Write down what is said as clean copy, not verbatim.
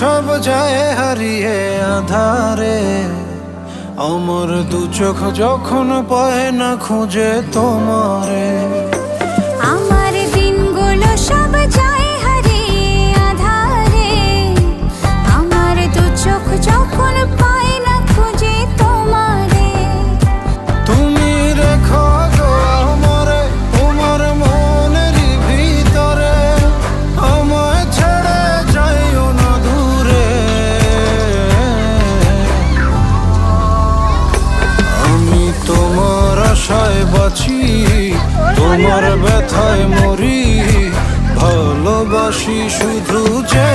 সব যায় হারিয়ে আধারে, আমার দু চোখ যখন পায় না খুঁজে তোমারে। আমার দিনগুলো সব যায় হারিয়ে আঁধারে, আমার দু চোখ যখন পায় না খুঁজে তোমারে। তুমি রেখো গো আমারে তোমার মনের ভিতরে, আমায় ছেড়ে যাইও না দূরে। আমি তোমার আশায় বাঁচি, তোমার ব্যথায় মরি, ভালোবাসি শুধু যে